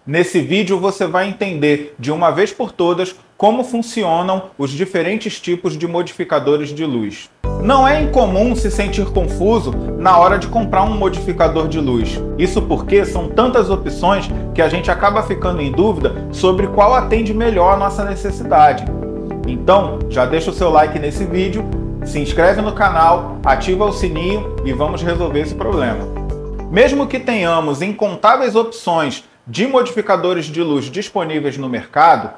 Nesse vídeo você vai entender de uma vez por todas como funcionam os diferentes tipos de modificadores de luz. Não é incomum se sentir confuso na hora de comprar um modificador de luz. Isso porque são tantas opções que a gente acaba ficando em dúvida sobre qual atende melhor a nossa necessidade. Então, já deixa o seu like nesse vídeo, se inscreve no canal, ativa o sininho e vamos resolver esse problema. Mesmo que tenhamos incontáveis opções de modificadores de luz disponíveis no mercado,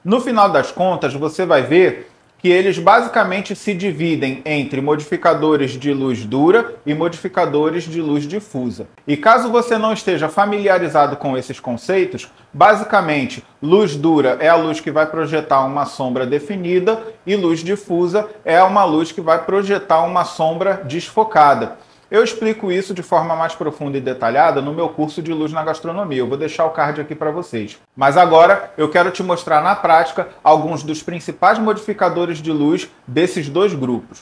no final das contas você vai ver que eles basicamente se dividem entre modificadores de luz dura e modificadores de luz difusa. E caso você não esteja familiarizado com esses conceitos, basicamente luz dura é a luz que vai projetar uma sombra definida e luz difusa é uma luz que vai projetar uma sombra desfocada. Eu explico isso de forma mais profunda e detalhada no meu curso de luz na gastronomia. Eu vou deixar o card aqui para vocês. Mas agora eu quero te mostrar na prática alguns dos principais modificadores de luz desses dois grupos.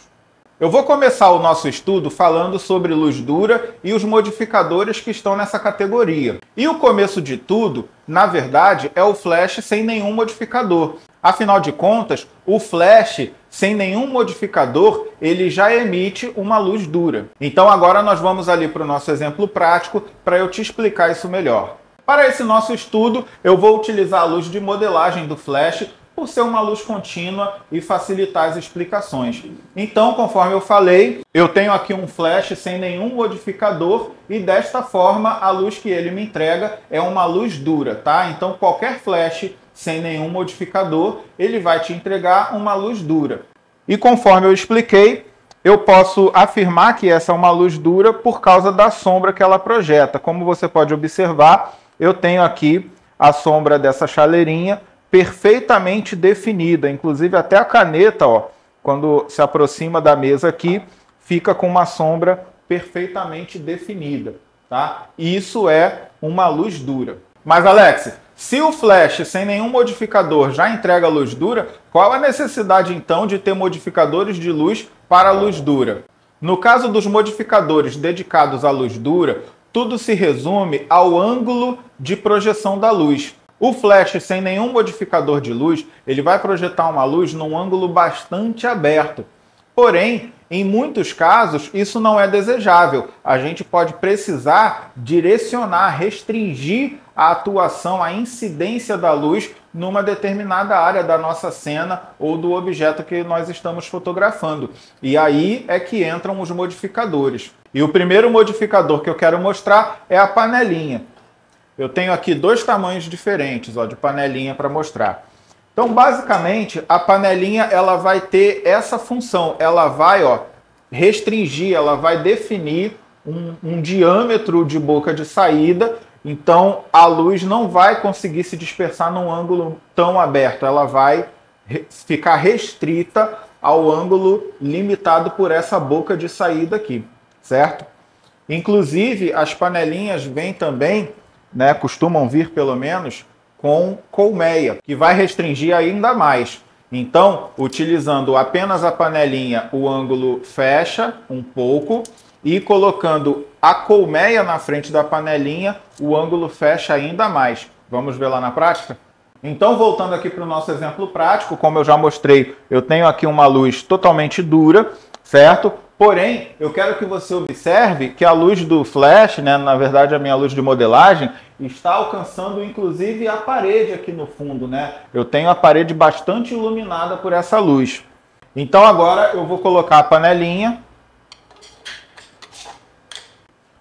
Eu vou começar o nosso estudo falando sobre luz dura e os modificadores que estão nessa categoria. E o começo de tudo, na verdade, é o flash sem nenhum modificador. Afinal de contas, o flash sem nenhum modificador, ele já emite uma luz dura. Então agora nós vamos ali para o nosso exemplo prático para eu te explicar isso melhor. Para esse nosso estudo, eu vou utilizar a luz de modelagem do flash por ser uma luz contínua e facilitar as explicações. Então, conforme eu falei, eu tenho aqui um flash sem nenhum modificador e desta forma a luz que ele me entrega é uma luz dura, tá? Então qualquer flash sem nenhum modificador, ele vai te entregar uma luz dura. E conforme eu expliquei, eu posso afirmar que essa é uma luz dura por causa da sombra que ela projeta. Como você pode observar, eu tenho aqui a sombra dessa chaleirinha perfeitamente definida. Inclusive até a caneta, ó, quando se aproxima da mesa aqui, fica com uma sombra perfeitamente definida, tá? Isso é uma luz dura. Mas Alex, se o flash sem nenhum modificador já entrega luz dura, qual a necessidade então de ter modificadores de luz para a luz dura? No caso dos modificadores dedicados à luz dura, tudo se resume ao ângulo de projeção da luz. O flash sem nenhum modificador de luz, ele vai projetar uma luz num ângulo bastante aberto. Porém, em muitos casos, isso não é desejável. A gente pode precisar direcionar, restringir a atuação, a incidência da luz numa determinada área da nossa cena ou do objeto que nós estamos fotografando. E aí é que entram os modificadores. E o primeiro modificador que eu quero mostrar é a panelinha. Eu tenho aqui dois tamanhos diferentes, ó, de panelinha para mostrar. Então, basicamente, a panelinha ela vai ter essa função. Ela vai, ó, restringir, ela vai definir um diâmetro de boca de saída. Então, a luz não vai conseguir se dispersar num ângulo tão aberto. Ela vai ficar restrita ao ângulo limitado por essa boca de saída aqui, certo? Inclusive, as panelinhas vêm também, né, costumam vir pelo menos, com colmeia, que vai restringir ainda mais. Então, utilizando apenas a panelinha, o ângulo fecha um pouco e colocando a colmeia na frente da panelinha, o ângulo fecha ainda mais. Vamos ver lá na prática? Então, voltando aqui para o nosso exemplo prático, como eu já mostrei, eu tenho aqui uma luz totalmente dura, certo? Porém, eu quero que você observe que a luz do flash, né, na verdade a minha luz de modelagem, está alcançando inclusive a parede aqui no fundo, né? Eu tenho a parede bastante iluminada por essa luz. Então agora eu vou colocar a panelinha.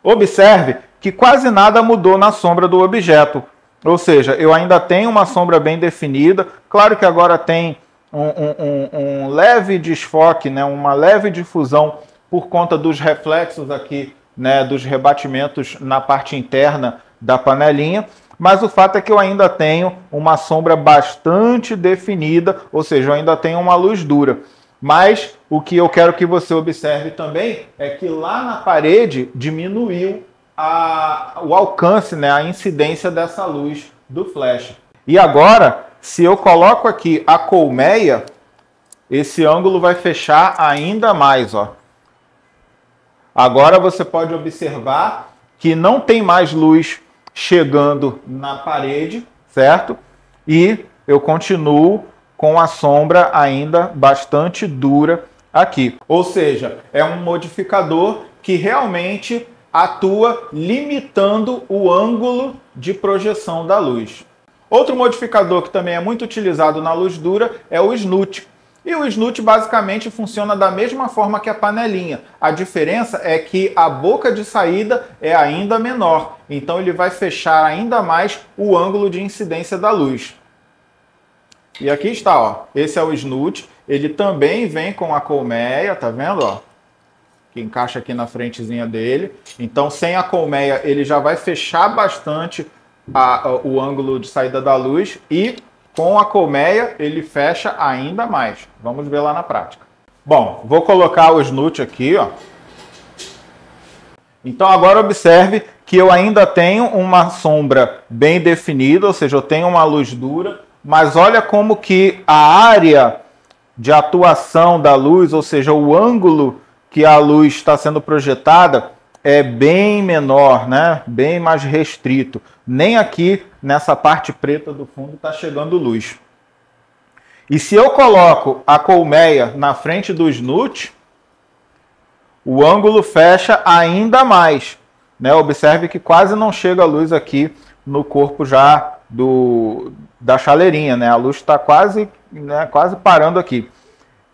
Observe que quase nada mudou na sombra do objeto. Ou seja, eu ainda tenho uma sombra bem definida. Claro que agora tem um leve desfoque, né, uma leve difusão por conta dos reflexos aqui, né, dos rebatimentos na parte interna da panelinha, mas o fato é que eu ainda tenho uma sombra bastante definida, ou seja, eu ainda tenho uma luz dura. Mas o que eu quero que você observe também é que lá na parede diminuiu o alcance, né, a incidência dessa luz do flash. E agora, se eu coloco aqui a colmeia, esse ângulo vai fechar ainda mais, ó. Agora você pode observar que não tem mais luz chegando na parede, certo? E eu continuo com a sombra ainda bastante dura aqui. Ou seja, é um modificador que realmente atua limitando o ângulo de projeção da luz. Outro modificador que também é muito utilizado na luz dura é o snut. E o snut basicamente funciona da mesma forma que a panelinha. A diferença é que a boca de saída é ainda menor. Então ele vai fechar ainda mais o ângulo de incidência da luz. E aqui está, ó. Esse é o snut. Ele também vem com a colmeia, tá vendo, ó? Que encaixa aqui na frentezinha dele. Então, sem a colmeia, ele já vai fechar bastante o ângulo de saída da luz e com a colmeia ele fecha ainda mais. Vamos ver lá na prática. Bom, vou colocar o snut aqui, ó. Então agora observe que eu ainda tenho uma sombra bem definida, ou seja, eu tenho uma luz dura, mas olha como que a área de atuação da luz, ou seja, o ângulo que a luz está sendo projetada é bem menor, né? Bem mais restrito. Nem aqui nessa parte preta do fundo está chegando luz. E se eu coloco a colmeia na frente do snut, o ângulo fecha ainda mais, né? Observe que quase não chega a luz aqui no corpo já da chaleirinha, né? A luz está quase parando aqui.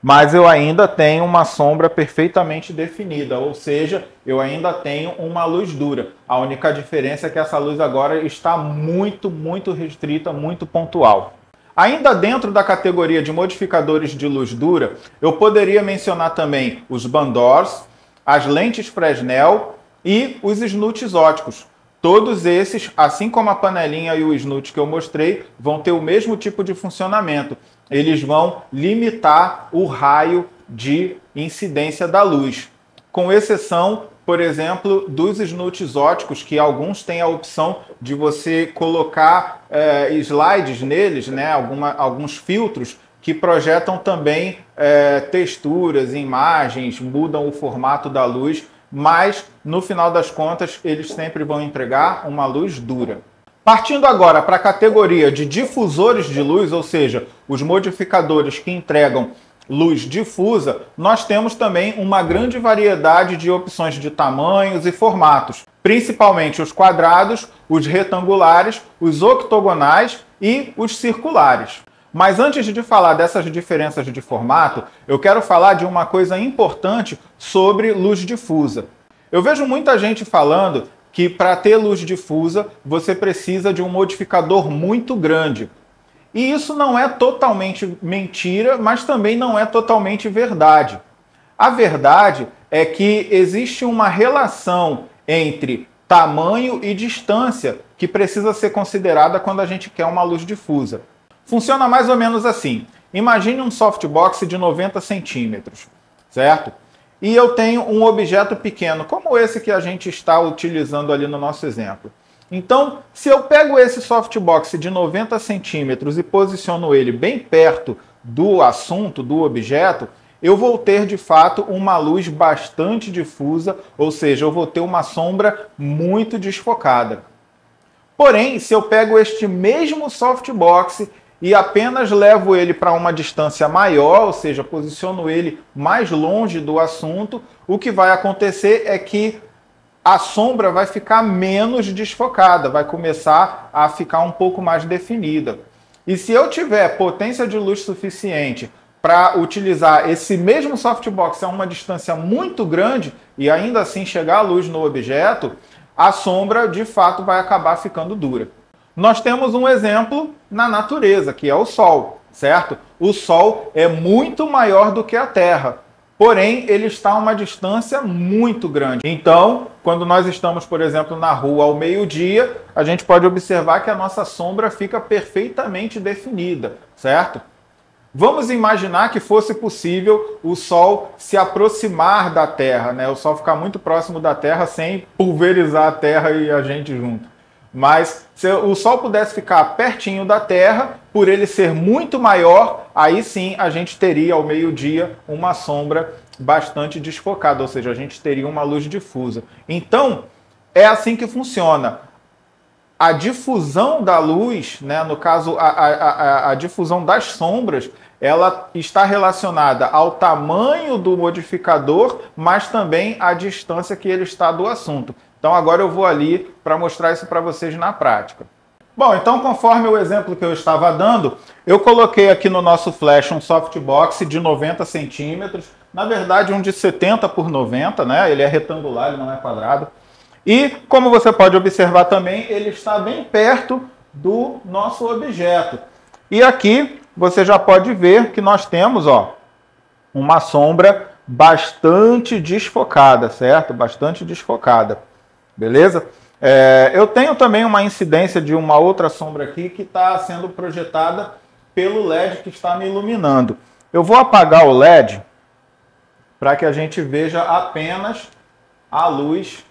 Mas eu ainda tenho uma sombra perfeitamente definida, ou seja, eu ainda tenho uma luz dura. A única diferença é que essa luz agora está muito, muito restrita, muito pontual. Ainda dentro da categoria de modificadores de luz dura, eu poderia mencionar também os bandors, as lentes Fresnel e os snuts óticos. Todos esses, assim como a panelinha e o snut que eu mostrei, vão ter o mesmo tipo de funcionamento. Eles vão limitar o raio de incidência da luz. Com exceção, por exemplo, dos snuts óticos, que alguns têm a opção de você colocar slides neles, né? Alguns filtros que projetam também texturas, imagens, mudam o formato da luz, mas no final das contas eles sempre vão entregar uma luz dura. Partindo agora para a categoria de difusores de luz, ou seja, os modificadores que entregam luz difusa, nós temos também uma grande variedade de opções de tamanhos e formatos, principalmente os quadrados, os retangulares, os octogonais e os circulares. Mas antes de falar dessas diferenças de formato, eu quero falar de uma coisa importante sobre luz difusa. Eu vejo muita gente falando que para ter luz difusa você precisa de um modificador muito grande. E isso não é totalmente mentira, mas também não é totalmente verdade. A verdade é que existe uma relação entre tamanho e distância que precisa ser considerada quando a gente quer uma luz difusa. Funciona mais ou menos assim. Imagine um softbox de 90 centímetros, certo? E eu tenho um objeto pequeno, como esse que a gente está utilizando ali no nosso exemplo. Então, se eu pego esse softbox de 90 centímetros e posiciono ele bem perto do assunto, do objeto, eu vou ter de fato uma luz bastante difusa, ou seja, eu vou ter uma sombra muito desfocada. Porém, se eu pego este mesmo softbox e apenas levo ele para uma distância maior, ou seja, posiciono ele mais longe do assunto, o que vai acontecer é que a sombra vai ficar menos desfocada, vai começar a ficar um pouco mais definida. E se eu tiver potência de luz suficiente para utilizar esse mesmo softbox a uma distância muito grande e ainda assim chegar a luz no objeto, a sombra de fato vai acabar ficando dura. Nós temos um exemplo na natureza, que é o Sol, certo? O Sol é muito maior do que a Terra, porém ele está a uma distância muito grande. Então, quando nós estamos, por exemplo, na rua ao meio-dia, a gente pode observar que a nossa sombra fica perfeitamente definida, certo? Vamos imaginar que fosse possível o Sol se aproximar da Terra, né? O Sol ficar muito próximo da Terra sem pulverizar a Terra e a gente junto. Mas se o Sol pudesse ficar pertinho da Terra, por ele ser muito maior, aí sim a gente teria ao meio-dia uma sombra bastante desfocada, ou seja, a gente teria uma luz difusa. Então, é assim que funciona. a difusão da luz, né, no caso a difusão das sombras, ela está relacionada ao tamanho do modificador, mas também à distância que ele está do assunto. Então agora eu vou ali para mostrar isso para vocês na prática. Bom, então conforme o exemplo que eu estava dando, eu coloquei aqui no nosso flash um softbox de 90 centímetros, na verdade um de 70 por 90, né? Ele é retangular, ele não é quadrado. E como você pode observar também, ele está bem perto do nosso objeto. E aqui você já pode ver que nós temos, ó, uma sombra bastante desfocada, certo? Bastante desfocada, beleza? Eu tenho também uma incidência de uma outra sombra aqui que está sendo projetada pelo LED que está me iluminando. Eu vou apagar o LED para que a gente veja apenas a luz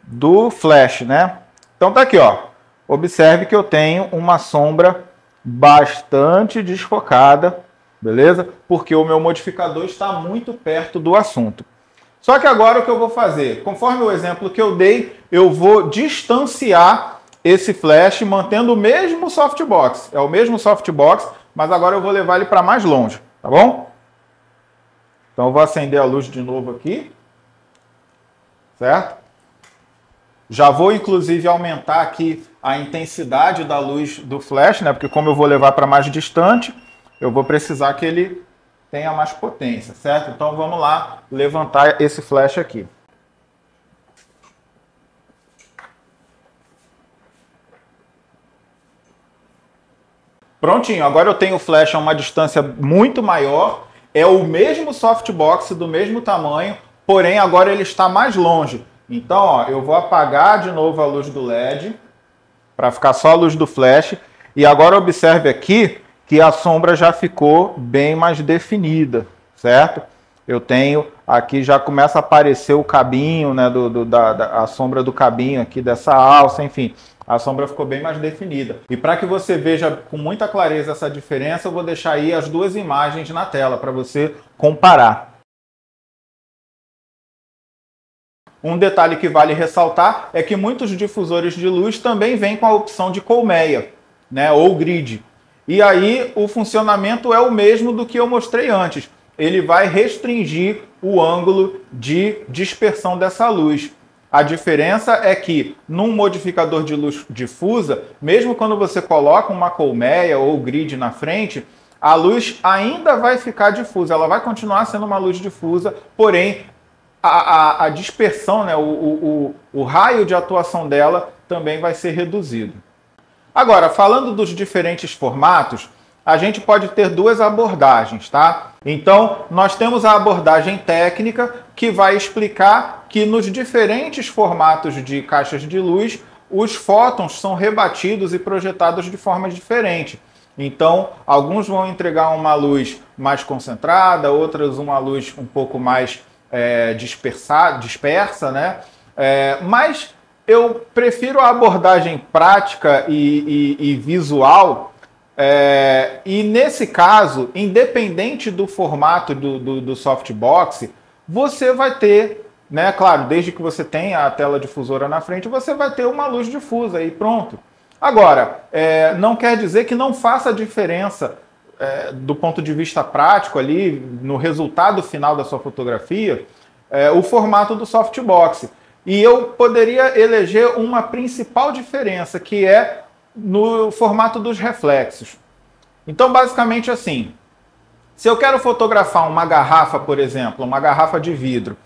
do flash, né? Então tá aqui, ó. Observe que eu tenho uma sombra bastante desfocada, beleza? Porque o meu modificador está muito perto do assunto. Só que agora o que eu vou fazer? Conforme o exemplo que eu dei, eu vou distanciar esse flash mantendo o mesmo softbox. É o mesmo softbox, mas agora eu vou levar ele para mais longe, tá bom? Então eu vou acender a luz de novo aqui, certo? Já vou inclusive aumentar aqui a intensidade da luz do flash, né? Porque como eu vou levar para mais distante, eu vou precisar que ele tenha mais potência, certo? Então vamos lá levantar esse flash aqui. Prontinho, agora eu tenho o flash a uma distância muito maior, é o mesmo softbox do mesmo tamanho, porém agora ele está mais longe. Então, ó, eu vou apagar de novo a luz do LED para ficar só a luz do flash. E agora observe aqui que a sombra já ficou bem mais definida, certo? Eu tenho aqui, já começa a aparecer o cabinho, né, a sombra do cabinho aqui dessa alça, enfim. A sombra ficou bem mais definida. E para que você veja com muita clareza essa diferença, eu vou deixar aí as duas imagens na tela para você comparar. Um detalhe que vale ressaltar é que muitos difusores de luz também vêm com a opção de colmeia, né, ou grid. E aí o funcionamento é o mesmo do que eu mostrei antes. Ele vai restringir o ângulo de dispersão dessa luz. A diferença é que num modificador de luz difusa, mesmo quando você coloca uma colmeia ou grid na frente, a luz ainda vai ficar difusa, ela vai continuar sendo uma luz difusa, porém a dispersão, né, o raio de atuação dela também vai ser reduzido. Agora, falando dos diferentes formatos, a gente pode ter duas abordagens, tá? Então, nós temos a abordagem técnica, que vai explicar que nos diferentes formatos de caixas de luz, os fótons são rebatidos e projetados de forma diferente. Então, alguns vão entregar uma luz mais concentrada, outras uma luz um pouco mais dispersa, né? Mas eu prefiro a abordagem prática e visual, e nesse caso, independente do formato do softbox, você vai ter, né, claro, desde que você tenha a tela difusora na frente, você vai ter uma luz difusa e pronto. Agora, não quer dizer que não faça diferença do ponto de vista prático ali, no resultado final da sua fotografia, o formato do softbox. E eu poderia eleger uma principal diferença, que é no formato dos reflexos. Então, basicamente assim, se eu quero fotografar uma garrafa, por exemplo, uma garrafa de vidro,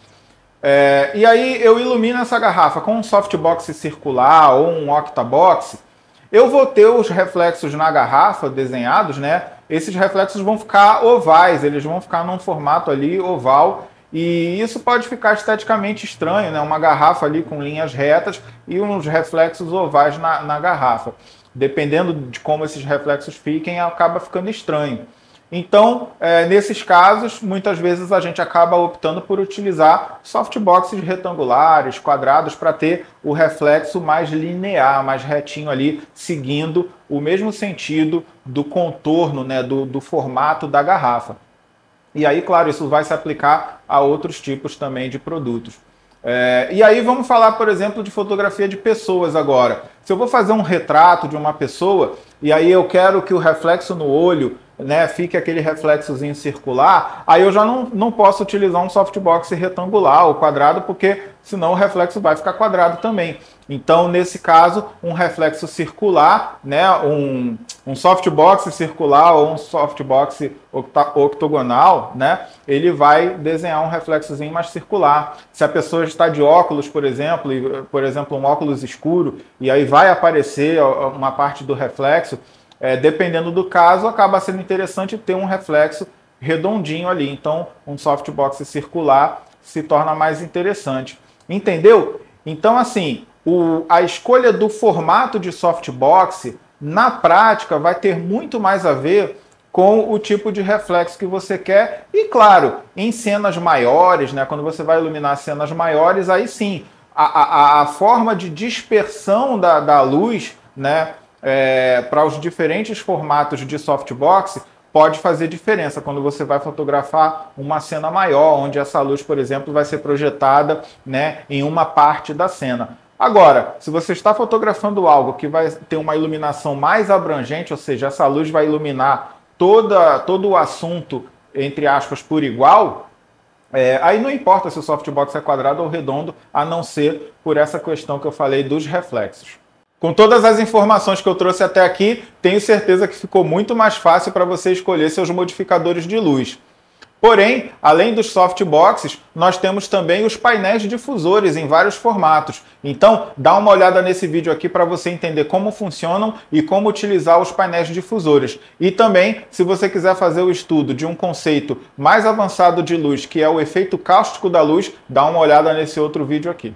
e aí eu ilumino essa garrafa com um softbox circular ou um octabox, eu vou ter os reflexos na garrafa desenhados, né? Esses reflexos vão ficar ovais, eles vão ficar num formato ali oval, e isso pode ficar esteticamente estranho, né? Uma garrafa ali com linhas retas e uns reflexos ovais na garrafa. Dependendo de como esses reflexos fiquem, acaba ficando estranho. Então, nesses casos, muitas vezes a gente acaba optando por utilizar softboxes retangulares, quadrados, para ter o reflexo mais linear, mais retinho ali, seguindo o mesmo sentido do contorno, né, do formato da garrafa. E aí, claro, isso vai se aplicar a outros tipos também de produtos. E aí vamos falar, por exemplo, de fotografia de pessoas agora. Se eu vou fazer um retrato de uma pessoa e aí eu quero que o reflexo no olho, né, fique aquele reflexozinho circular, aí eu já não posso utilizar um softbox retangular ou quadrado, porque senão o reflexo vai ficar quadrado também. Então, nesse caso, um reflexo circular, né, um softbox circular ou um softbox octogonal, né, ele vai desenhar um reflexozinho mais circular. Se a pessoa está de óculos, por exemplo, um óculos escuro, e aí vai aparecer uma parte do reflexo, dependendo do caso, acaba sendo interessante ter um reflexo redondinho ali. Então, um softbox circular se torna mais interessante. Entendeu? Então, assim, a escolha do formato de softbox, na prática, vai ter muito mais a ver com o tipo de reflexo que você quer. E, claro, em cenas maiores, né, quando você vai iluminar cenas maiores, aí sim, a forma de dispersão da luz, né, para os diferentes formatos de softbox pode fazer diferença quando você vai fotografar uma cena maior, onde essa luz, por exemplo, vai ser projetada, né, em uma parte da cena. Agora, se você está fotografando algo que vai ter uma iluminação mais abrangente, ou seja, essa luz vai iluminar todo o assunto, entre aspas, por igual, aí não importa se o softbox é quadrado ou redondo, a não ser por essa questão que eu falei dos reflexos. Com todas as informações que eu trouxe até aqui, tenho certeza que ficou muito mais fácil para você escolher seus modificadores de luz. Porém, além dos softboxes, nós temos também os painéis difusores em vários formatos. Então, dá uma olhada nesse vídeo aqui para você entender como funcionam e como utilizar os painéis difusores. E também, se você quiser fazer o estudo de um conceito mais avançado de luz, que é o efeito cáustico da luz, dá uma olhada nesse outro vídeo aqui.